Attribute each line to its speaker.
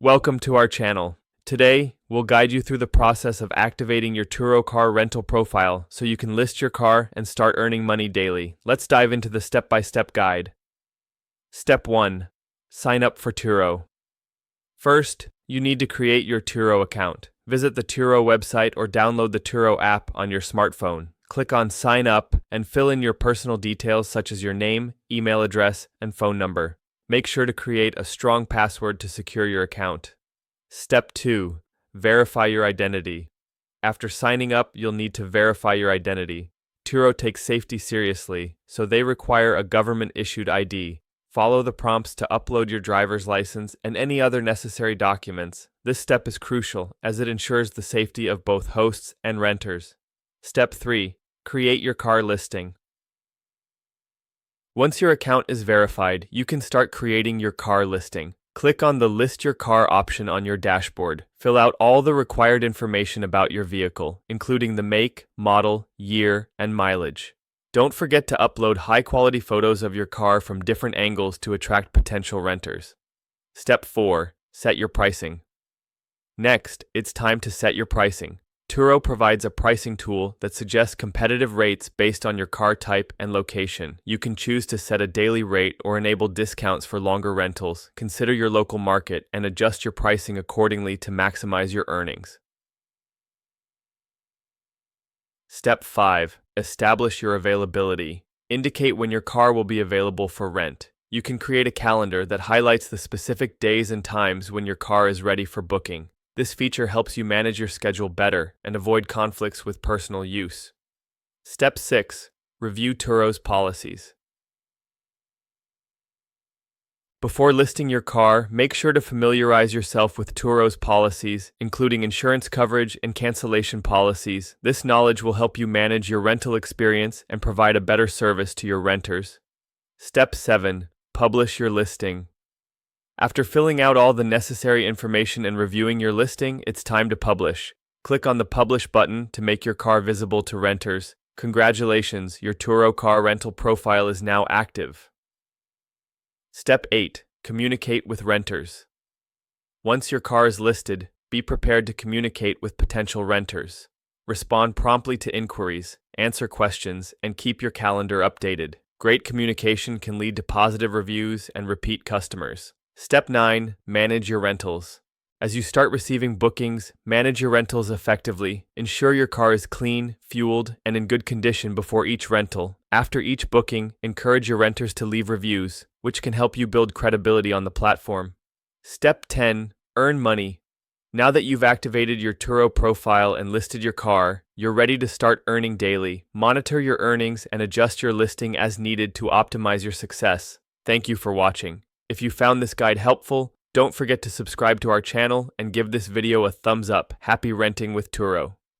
Speaker 1: Welcome to our channel. Today, we'll guide you through the process of activating your Turo car rental profile so you can list your car and start earning money daily. Let's dive into the step-by-step guide. Step 1. Sign up for Turo. First, you need to create your Turo account. Visit the Turo website or download the Turo app on your smartphone. Click on Sign Up and fill in your personal details such as your name, email address, and phone number. Make sure to create a strong password to secure your account. Step 2. Verify your identity. After signing up, you'll need to verify your identity. Turo takes safety seriously, so they require a government-issued ID. Follow the prompts to upload your driver's license and any other necessary documents. This step is crucial as it ensures the safety of both hosts and renters. Step 3. Create your car listing. Once your account is verified, you can start creating your car listing. Click on the List Your Car option on your dashboard. Fill out all the required information about your vehicle, including the make, model, year, and mileage. Don't forget to upload high-quality photos of your car from different angles to attract potential renters. Step 4. Set your pricing. Next, it's time to set your pricing. Turo provides a pricing tool that suggests competitive rates based on your car type and location. You can choose to set a daily rate or enable discounts for longer rentals. Consider your local market and adjust your pricing accordingly to maximize your earnings. Step 5. Establish your availability. Indicate when your car will be available for rent. You can create a calendar that highlights the specific days and times when your car is ready for booking. This feature helps you manage your schedule better and avoid conflicts with personal use. Step 6. Review Turo's policies. Before listing your car, make sure to familiarize yourself with Turo's policies, including insurance coverage and cancellation policies. This knowledge will help you manage your rental experience and provide a better service to your renters. Step 7. Publish your listing. After filling out all the necessary information and reviewing your listing, it's time to publish. Click on the Publish button to make your car visible to renters. Congratulations, your Turo car rental profile is now active. Step 8. Communicate with renters. Once your car is listed, be prepared to communicate with potential renters. Respond promptly to inquiries, answer questions, and keep your calendar updated. Great communication can lead to positive reviews and repeat customers. Step 9. Manage your rentals. As you start receiving bookings, manage your rentals effectively. Ensure your car is clean, fueled, and in good condition before each rental. After each booking, encourage your renters to leave reviews, which can help you build credibility on the platform. Step 10. Earn money. Now that you've activated your Turo profile and listed your car, you're ready to start earning daily. Monitor your earnings and adjust your listing as needed to optimize your success. Thank you for watching. If you found this guide helpful, don't forget to subscribe to our channel and give this video a thumbs up. Happy renting with Turo.